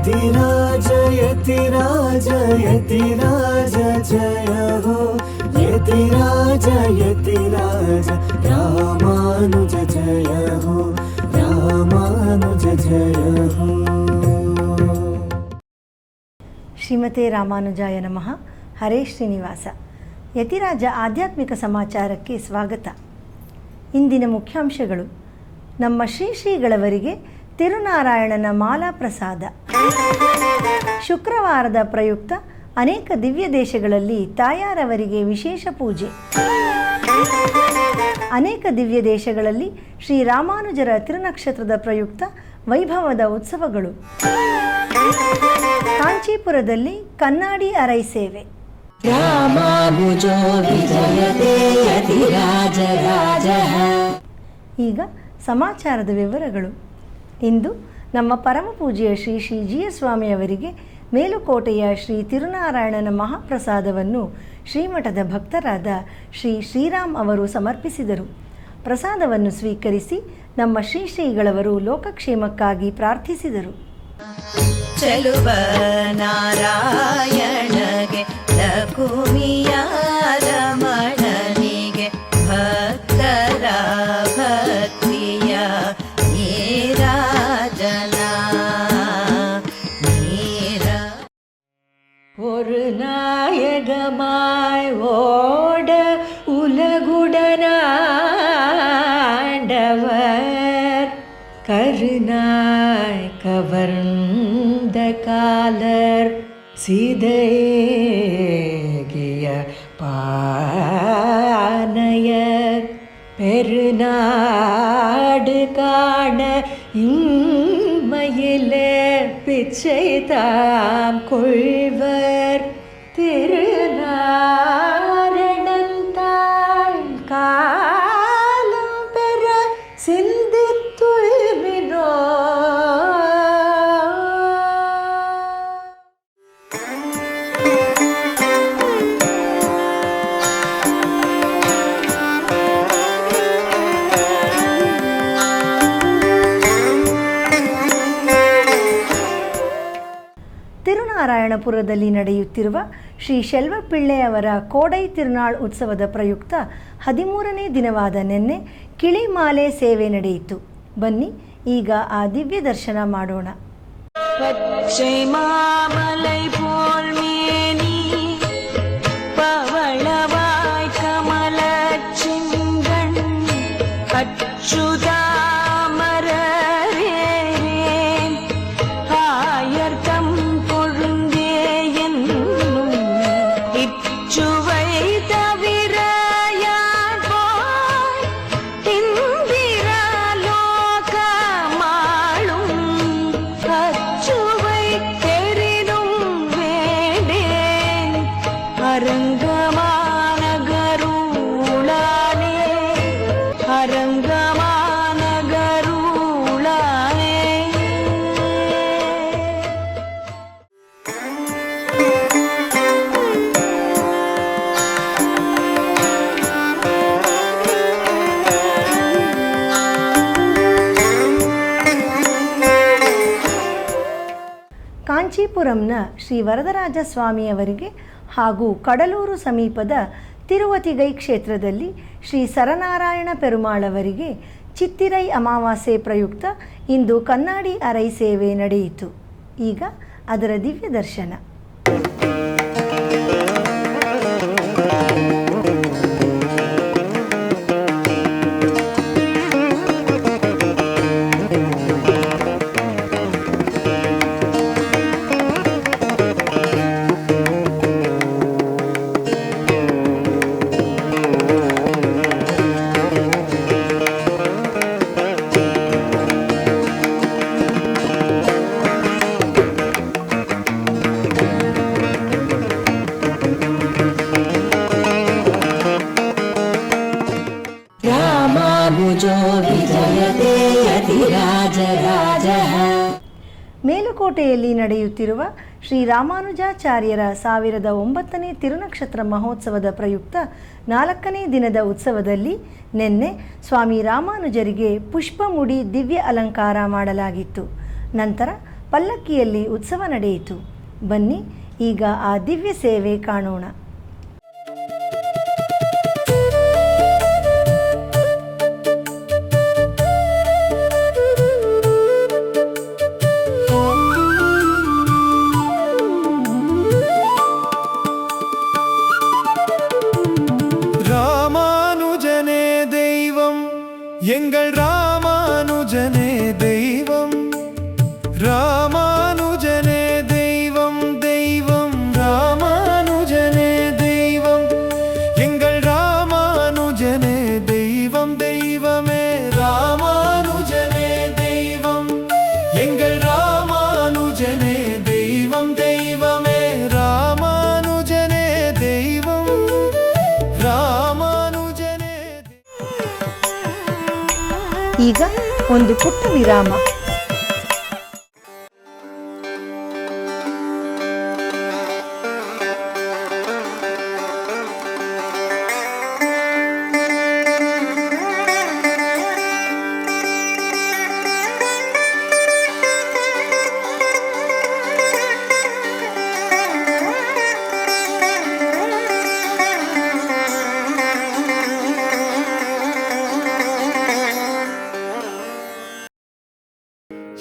यतिराज यतिराज यतिराज जय हो यतिराज यतिराज रामानुज जय हो रामानुज जय हो। ಶ್ರೀಮತೆ ರಾಮಾನುಜಾಯ ನಮಃ. ಹರೇ ಶ್ರೀನಿವಾಸ. ಯತಿರಾಜ ಆಧ್ಯಾತ್ಮಿಕ ಸಮಾಚಾರಕ್ಕೆ ಸ್ವಾಗತ. ಇಂದಿನ ಮುಖ್ಯಾಂಶಗಳು: ನಮ್ಮ ಶ್ರೀಗಳವರಿಗೆ ತಿರುನಾರಾಯಣನ ಮಾಲಾ ಪ್ರಸಾದ. ಶುಕ್ರವಾರದ ಪ್ರಯುಕ್ತ ಅನೇಕ ದಿವ್ಯ ದೇಶಗಳಲ್ಲಿ ತಾಯಾರವರಿಗೆ ವಿಶೇಷ ಪೂಜೆ. ಅನೇಕ ದಿವ್ಯ ದೇಶಗಳಲ್ಲಿ ಶ್ರೀರಾಮಾನುಜರ ತಿರುನಕ್ಷತ್ರದ ಪ್ರಯುಕ್ತ ವೈಭವದ ಉತ್ಸವಗಳು. ಕಾಂಚೀಪುರದಲ್ಲಿ ಕನ್ನಡಿ ಅರೈ ಸೇವೆ. ಈಗ ಸಮಾಚಾರದ ವಿವರಗಳು. ಇಂದು ನಮ್ಮ ಪರಮ ಪೂಜ್ಯ ಶ್ರೀ ಶ್ರೀ ಜಿಯ ಸ್ವಾಮಿಯವರಿಗೆ ಮೇಲುಕೋಟೆಯ ಶ್ರೀ ತಿರುನಾರಾಯಣನ ಮಹಾಪ್ರಸಾದವನ್ನು ಶ್ರೀಮಠದ ಭಕ್ತರಾದ ಶ್ರೀ ಶ್ರೀರಾಮ್ ಅವರು ಸಮರ್ಪಿಸಿದರು. ಪ್ರಸಾದವನ್ನು ಸ್ವೀಕರಿಸಿ ನಮ್ಮ ಶ್ರೀಗಳವರು ಲೋಕಕ್ಷೇಮಕ್ಕಾಗಿ ಪ್ರಾರ್ಥಿಸಿದರು. ಚಲುವ ನಾರಾಯಣಗೆ ಲಕುಮಿಯ ರಮಣನಿಗೆ ಭಕ್ತರ ಭಕ್ತಿಯ ನೀರಾಜನ ನೀರ ஒரு நாயகமாய் ஓட உலகுடனாண்டவர் கருணாய் கவர்ந்த காலர் சிதைகிய பானையர் பெருநாடு காண இம்மையிலே பிச்சை தாம் கொள்வர் திருநாரணந்தாள் காலம் பெற சிந்தித்துய்மினோ. ತಿರುನಾರಾಯಣಪುರದಲ್ಲಿ ನಡೆಯುತ್ತಿರುವ ಶ್ರೀ ಶೆಲ್ವಪಿಳ್ಳೆಯವರ ಕೋಡೈ ತಿರುನಾಳ್ ಉತ್ಸವದ ಪ್ರಯುಕ್ತ 13ನೇ ದಿನವಾದ ನಿನ್ನೆ ಕಿಳಿಮಾಲೆ ಸೇವೆ ನಡೆಯಿತು. ಬನ್ನಿ ಈಗ ಆ ದಿವ್ಯ ದರ್ಶನ ಮಾಡೋಣ. பச்சை மாமலை போல் மேனி பவளவாய் கமல செங்கண் அச்சுதாமரேன் ஆயர்தம் கொழுந்தே என்னும் இச்சுவை தவிர யான் போய் இந்திரலோகமாளும் அச்சுவை தெரிதும் வேண்டேன் அரங்கமானகருளானே அரங்கமானகருளானே. ಕಾಂಚೀಪುರಂನ ಶ್ರೀ ವರದರಾಜ ಸ್ವಾಮಿಯವರಿಗೆ ಹಾಗೂ ಕಡಲೂರು ಸಮೀಪದ ತಿರುವತಿಗೈ ಕ್ಷೇತ್ರದಲ್ಲಿ ಶ್ರೀ ಸರನಾರಾಯಣ ಪೆರುಮಾಳವರಿಗೆ ಚಿತ್ತಿರೈ ಅಮಾವಾಸ್ಯೆ ಪ್ರಯುಕ್ತ ಇಂದು ಕನ್ನಡಿ ಅರೈ ಸೇವೆ ನಡೆಯಿತು. ಈಗ ಅದರ ದಿವ್ಯ ದರ್ಶನ. ಮೇಲುಕೋಟೆಯಲ್ಲಿ ನಡೆಯುತ್ತಿರುವ ಶ್ರೀ ರಾಮಾನುಜಾಚಾರ್ಯರ 1009ನೇ ತಿರುನಕ್ಷತ್ರ ಮಹೋತ್ಸವದ ಪ್ರಯುಕ್ತ 4ನೇ ದಿನದ ಉತ್ಸವದಲ್ಲಿ ನಿನ್ನೆ ಸ್ವಾಮಿ ರಾಮಾನುಜರಿಗೆ ಪುಷ್ಪಮುಡಿ ದಿವ್ಯ ಅಲಂಕಾರ ಮಾಡಲಾಗಿತ್ತು. ನಂತರ ಪಲ್ಲಕ್ಕಿಯಲ್ಲಿ ಉತ್ಸವ ನಡೆಯಿತು. ಬನ್ನಿ ಈಗ ಆ ದಿವ್ಯ ಸೇವೆ ಕಾಣೋಣ. ராமானுஜனே தெய்வம், எங்கள் ராமானுஜனே தெய்வம், ராமானுஜனே தெய்வம் தெய்வம், ராமானுஜனே தெய்வம், எங்கள் ராமானுஜனே தெய்வம் தெய்வமே, ராமானுஜனே தெய்வம், எங்கள் ராமானுஜனே தெய்வம் தெய்வமே, ராமானுஜனே தெய்வம், ರಾಮಾನುಜನೇ. ಈಗ ಒಂದು ಪುಟ್ಟ ವಿರಾಮ.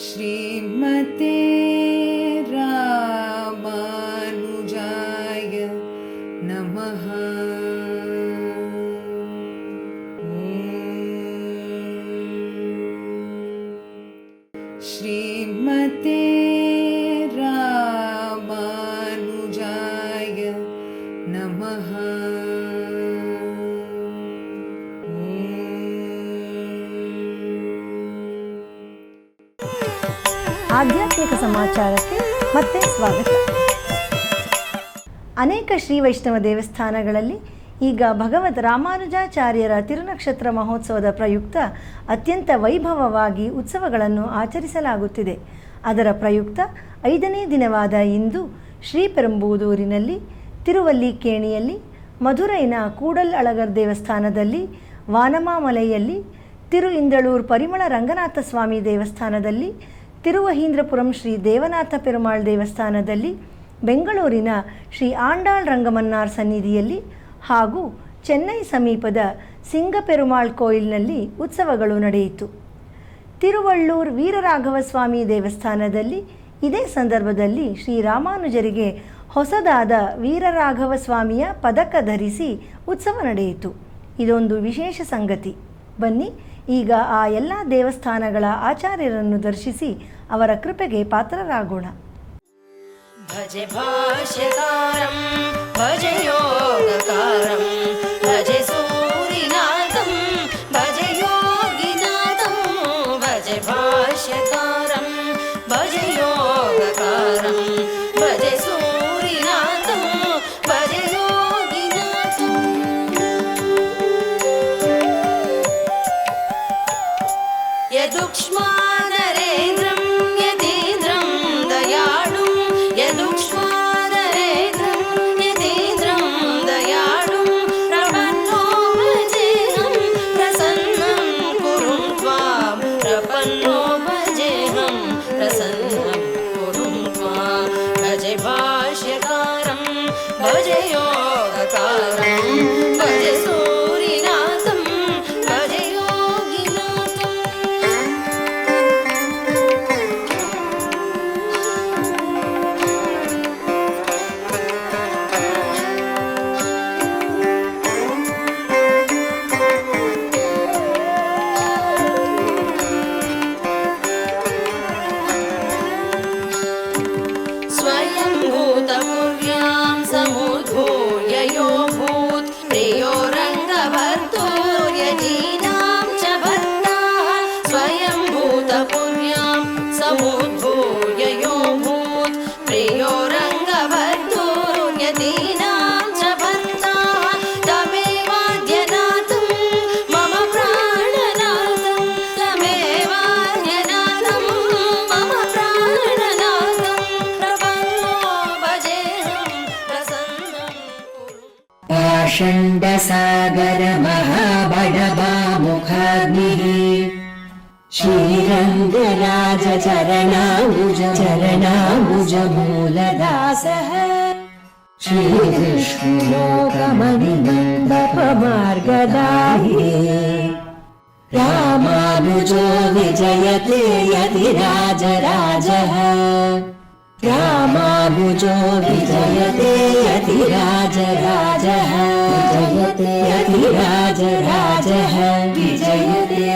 श्रीमते रामानुजाय नमः। श्रीमते रामानुजाय नमः। ಆಧ್ಯಾತ್ಮಿಕ ಸಮಾಚಾರಕ್ಕೆ ಮತ್ತೆ ಸ್ವಾಗತ. ಅನೇಕ ಶ್ರೀ ವೈಷ್ಣವ ದೇವಸ್ಥಾನಗಳಲ್ಲಿ ಈಗ ಭಗವದ್ ರಾಮಾನುಜಾಚಾರ್ಯರ ತಿರುನಕ್ಷತ್ರ ಮಹೋತ್ಸವದ ಪ್ರಯುಕ್ತ ಅತ್ಯಂತ ವೈಭವವಾಗಿ ಉತ್ಸವಗಳನ್ನು ಆಚರಿಸಲಾಗುತ್ತಿದೆ. ಅದರ ಪ್ರಯುಕ್ತ 5ನೇ ದಿನವಾದ ಇಂದು ಶ್ರೀಪೆರುಂಬೂದೂರಿನಲ್ಲಿ, ತಿರುವಲ್ಲಿಕೇಣಿಯಲ್ಲಿ, ಮಧುರೈನ ಕೂಡಲ್ ಅಳಗರ್ ದೇವಸ್ಥಾನದಲ್ಲಿ, ವಾನಮಾಮಲೆಯಲ್ಲಿ, ತಿರು ಇಂದಳೂರು ಪರಿಮಳ ರಂಗನಾಥ ಸ್ವಾಮಿ ದೇವಸ್ಥಾನದಲ್ಲಿ, ತಿರುವಹೀಂದ್ರಪುರಂ ಶ್ರೀ ದೇವನಾಥ ಪೆರುಮಾಳ್ ದೇವಸ್ಥಾನದಲ್ಲಿ, ಬೆಂಗಳೂರಿನ ಶ್ರೀ ಆಂಡಾಳ್ ರಂಗಮನ್ನಾರ್ ಸನ್ನಿಧಿಯಲ್ಲಿ ಹಾಗೂ ಚೆನ್ನೈ ಸಮೀಪದ ಸಿಂಗಪೆರುಮಾಳ್ ಕೋಯಿಲ್ನಲ್ಲಿ ಉತ್ಸವಗಳು ನಡೆಯಿತು. ತಿರುವಳ್ಳೂರ್ ವೀರರಾಘವ ಸ್ವಾಮಿ ದೇವಸ್ಥಾನದಲ್ಲಿ ಇದೇ ಸಂದರ್ಭದಲ್ಲಿ ಶ್ರೀರಾಮಾನುಜರಿಗೆ ಹೊಸದಾದ ವೀರರಾಘವ ಸ್ವಾಮಿಯ ಪದಕ ಧರಿಸಿ ಉತ್ಸವ ನಡೆಯಿತು. ಇದೊಂದು ವಿಶೇಷ ಸಂಗತಿ. ಬನ್ನಿ ಈಗ ಆ ಎಲ್ಲ ದೇವಸ್ಥಾನಗಳ ಆಚಾರ್ಯರನ್ನು ದರ್ಶಿಸಿ ಅವರ ಕೃಪೆಗೆ ಪಾತ್ರರಾಗೋಣ. ಭಜೆ ಭಾಷ್ಯಕಾರಂ ಭಜೆ ಯೋಗಕಾರಂ ಭಜೆ ಸೂರಿನಾಥಂ ಭಜೆ ಯೋಗಿನಾಥಂ ಭಜೆ ಭಾಷ್ಯಕಾರಂ ಭಜೆ ಯೋಗಕಾರಂ ಭಜೆ ಸೂರಿನಾಥಂ ಭಜೆ ಯೋಗಿನಾಥಂ. ಯದುಕ್ಷ್ಮಾ ನರೇಂದ್ರಂ ಯತೀಂದ್ರಂ ದಯಾಳುಂ ಯದುಕ್ಷ್ಮಾ ನರೇಂದ್ರಂ ಯತೀಂದ್ರಂ ದಯಾಳುಂ ಪ್ರಪನ್ನೋ ಭಜೇಹಂ ಪ್ರಸನ್ನಂ ಕುರುಂ ತ್ವಾಂ ಪ್ರಪನ್ನೋ ಭಜೇಹಂ ಪ್ರಸನ್ನಂ ಕುರುಂ ತ್ವಾಂ. ಭಜೆ ಭಾಷ್ಯಕಾರಂ ಭಜೆ ಯೋಗಕಾರಂ ಭಜೆ ಸೂರಿನಾಥಂ ಭಜೆ ಯೋಗಿನಾಥಂ. स्वयं भूतपुर्यां समुद्भूय यो भूत् प्रियो रङ्गभर्तोर्यतीनां च भक्ताः. स्वयं भूतपुर्यां समुद्भूय यो भूत् प्रियो रङ्गभर्तोर्यतीनां च भक्ताः. तमेवाद्यनाथं मम प्राणनाथं तमेवाद्यनाथं मम प्राणनाथं प्रपन्नो भजेऽहं प्रसन्नं कुरु. पाषण्डसागर महाबडबामुखाग्निः श्री श्रीरङ्गराज चरणाम्बुज मूलदासः श्रीविष्णुलोकमणिमण्डपमार्गदाहि रामानुजो विजयते यतिराजराजः रामानुजो विजयते यतिराजराजः विजयते यतिराजराजः विजयते।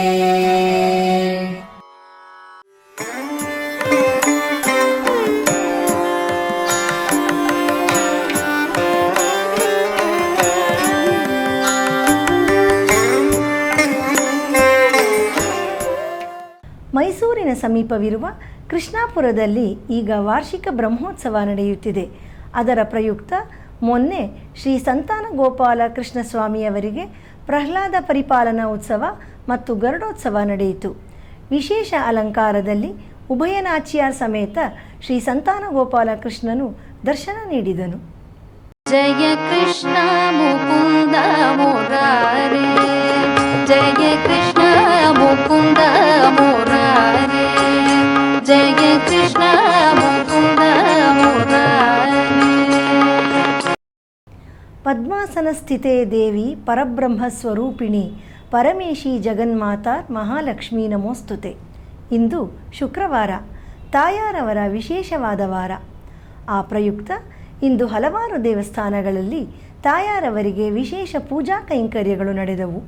ಮೈಸೂರಿನ ಸಮೀಪವಿರುವ ಕೃಷ್ಣಾಪುರದಲ್ಲಿ ಈಗ ವಾರ್ಷಿಕ ಬ್ರಹ್ಮೋತ್ಸವ ನಡೆಯುತ್ತಿದೆ. ಅದರ ಪ್ರಯುಕ್ತ ಮೊನ್ನೆ ಶ್ರೀ ಸಂತಾನ ಗೋಪಾಲ ಕೃಷ್ಣಸ್ವಾಮಿಯವರಿಗೆ ಪ್ರಹ್ಲಾದ ಪರಿಪಾಲನಾ ಉತ್ಸವ ಮತ್ತು ಗರುಡೋತ್ಸವ ನಡೆಯಿತು. ವಿಶೇಷ ಅಲಂಕಾರದಲ್ಲಿ ಉಭಯನಾಚಿಯಾರ್ ಸಮೇತ ಶ್ರೀ ಸಂತಾನ ಗೋಪಾಲ ಕೃಷ್ಣನು ದರ್ಶನ ನೀಡಿದನು. ಜಯ ಕೃಷ್ಣ ಮುಕುಂದ ಮುರಾರೇ ಜಯ ಕೃಷ್ಣ ಮುಕುಂದ ಮುರಾರೇ ಜಯ ಕೃಷ್ಣ ಮುಕುಂದ ಮುರಾರೇ. ಪದ್ಮಾಸನ ಸ್ಥಿತೇ ದೇವಿ ಪರಬ್ರಹ್ಮ ಸ್ವರೂಪಿಣಿ ಪರಮೇಶಿ ಜಗನ್ಮಾತಾ ಮಹಾಲಕ್ಷ್ಮೀ ನಮೋಸ್ತುತೆ. ಇಂದು ಶುಕ್ರವಾರ, ತಾಯಾರವರ ವಿಶೇಷವಾದ ವಾರ. ಆ ಪ್ರಯುಕ್ತ ಇಂದು ಹಲವಾರು ದೇವಸ್ಥಾನಗಳಲ್ಲಿ ತಾಯಾರವರಿಗೆ ವಿಶೇಷ ಪೂಜಾ ಕೈಂಕರ್ಯಗಳು ನಡೆದವು.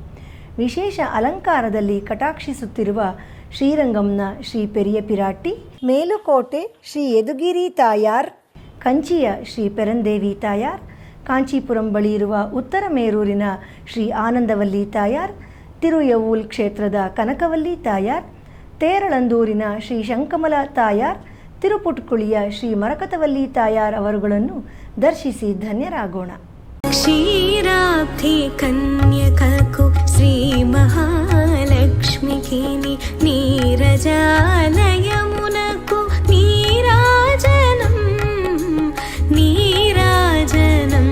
ವಿಶೇಷ ಅಲಂಕಾರದಲ್ಲಿ ಕಟಾಕ್ಷಿಸುತ್ತಿರುವ ಶ್ರೀರಂಗಂನ ಶ್ರೀ ಪೆರಿಯ ಪಿರಾಟಿ, ಮೇಲುಕೋಟೆ ಶ್ರೀ ಯದುಗಿರಿ ತಾಯಾರ್, ಕಂಚಿಯ ಶ್ರೀ ಪೆರಂದೇವಿ ತಾಯಾರ್, ಕಾಂಚೀಪುರಂ ಬಳಿ ಇರುವ ಉತ್ತರ ಮೇರೂರಿನ ಶ್ರೀ ಆನಂದವಲ್ಲಿ ತಾಯಾರ್, ತಿರುಯವೂಲ್ ಕ್ಷೇತ್ರದ ಕನಕವಲ್ಲಿ ತಾಯಾರ್, ತೇರಳಂದೂರಿನ ಶ್ರೀ ಶಂಕಮಲ ತಾಯಾರ್, ತಿರುಪುಟ್ಕುಳಿಯ ಶ್ರೀ ಮರಕತವಲ್ಲಿ ತಾಯಾರ್ ಅವರುಗಳನ್ನು ದರ್ಶಿಸಿ ಧನ್ಯರಾಗೋಣ. ಕ್ಷೀರಾಬ್ಧಿ ಕನ್ಯಕಕು ಶ್ರೀ ಮಹಾಲಕ್ಷ್ಮಿಗೆ ನೀರಜಾಲಯಮುನಕು ನೀರಾಜನಂ ನೀರಾಜನಂ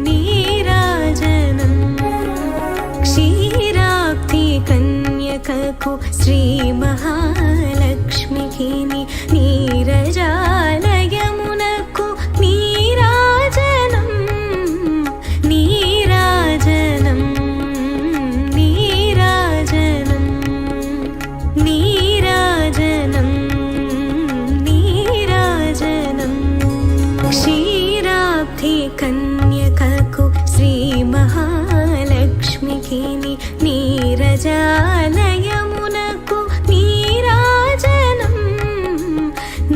ನೀರಾಜನಂ. ಕ್ಷೀರಾಬ್ಧಿ ಕನ್ಯಕಕು ಶ್ರೀ ಮಹಾಲಕ್ಷ್ಮಿಗೆ ನೀರಜಾಲಯಮುನಕು ನೀರಾಜನಂ ನೀರಾಜನಂ ನೀರಾಜನಂ ನೀರಾಜನಂ ನೀರಾಜನಂ. ಕ್ಷೀರಾಬ್ಧಿ ಕನ್ಯಕಕು ಶ್ರೀ ಮಹಾಲಕ್ಷ್ಮಿಗೆ ನೀರಜಾಲಯಮುನಕು ನೀರಾಜನಂ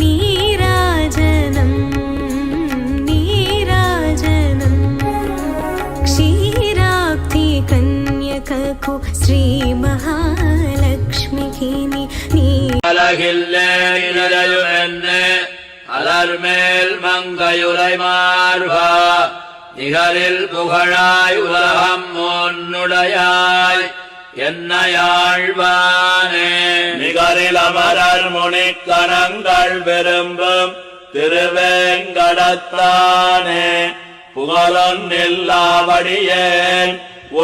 ನೀರಾಜನಂ ನೀರಾಜನಂ. ಕ್ಷೀರಾಬ್ಧಿ ಕನ್ಯಕಕು ಶ್ರೀ ಮಹಾಲಕ್ಷ್ಮಿಗೆ அலர்மேல் மங்கையுரை மார்பா நிகரில் புகழாய் உலகம் முன்னுடையாய் என்னையாழ்வானே. நிகரில் அமரர் முனிக்கணங்கள் விரும்பும் திருவேங்கடத்தானே புகழொன் இல்லாவடியேன்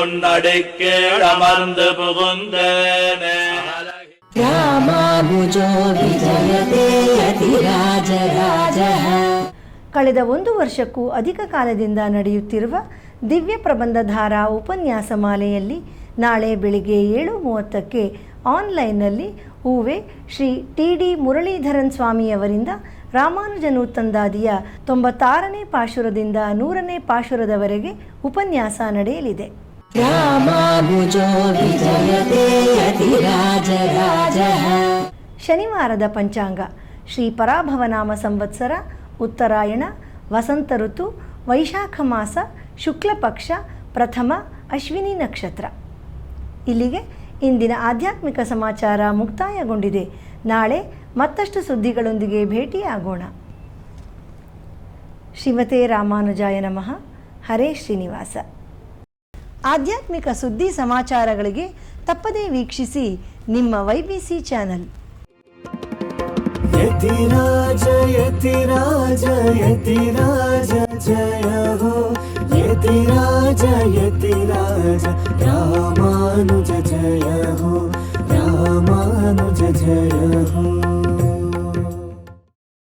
உன்னடிக்கீழ் அமர்ந்து புகுந்தேனே. ರಾಮಾನುಜೋ ವಿಜಯತೆ ಯತಿರಾಜರಾಜಃ. ಕಳೆದ 1 ವರ್ಷಕ್ಕೂ ಅಧಿಕ ಕಾಲದಿಂದ ನಡೆಯುತ್ತಿರುವ ದಿವ್ಯ ಪ್ರಬಂಧಧಾರಾ ಉಪನ್ಯಾಸ ಮಾಲೆಯಲ್ಲಿ ನಾಳೆ ಬೆಳಿಗ್ಗೆ 7:30ಕ್ಕೆ ಆನ್ಲೈನ್ನಲ್ಲಿ ಹೂವೆ ಶ್ರೀ ಟಿ.ಡಿ. ಮುರಳೀಧರನ್ ಸ್ವಾಮಿಯವರಿಂದ ರಾಮಾನುಜನು ತಂದಾದಿಯ 96ನೇ ಪಾಶುರದಿಂದ 100ನೇ ಪಾಶುರದವರೆಗೆ ಉಪನ್ಯಾಸ ನಡೆಯಲಿದೆ. ರಾಮಾನುಜೋ ವಿಜಯತೆ ಯತಿರಾಜರಾಜಃ. ಶನಿವಾರದ ಪಂಚಾಂಗ ಶ್ರೀ ಪರಾಭವನಾಮ ಸಂವತ್ಸರ, ಉತ್ತರಾಯಣ, ವಸಂತ ಋತು, ವೈಶಾಖ ಮಾಸ, ಶುಕ್ಲ ಪಕ್ಷ, ಪ್ರಥಮ ಅಶ್ವಿನಿ ನಕ್ಷತ್ರ. ಇಲ್ಲಿಗೆ ಇಂದಿನ ಆಧ್ಯಾತ್ಮಿಕ ಸಮಾಚಾರ ಮುಕ್ತಾಯಗೊಂಡಿದೆ. ನಾಳೆ ಮತ್ತಷ್ಟು ಸುದ್ದಿಗಳೊಂದಿಗೆ ಭೇಟಿಯಾಗೋಣ. ಶ್ರೀಮತೆ ರಾಮಾನುಜಾಯ ನಮಃ. ಹರೇ ಶ್ರೀನಿವಾಸ. ಆಧ್ಯಾತ್ಮಿಕ ಸುದ್ದಿ ಸಮಾಚಾರಗಳಿಗೆ ತಪ್ಪದೇ ವೀಕ್ಷಿಸಿ ನಿಮ್ಮ YBC ಚಾನಲ್. ಯತಿರಾಜ ಯತಿರಾಜ ಯತಿರಾಜ ಜಯ ಹೋ ಯತಿರಾಜ ಯತಿರಾಜ ರಾಮಾನುಜ ಜಯ ಹೋ. रामानुज जय हो।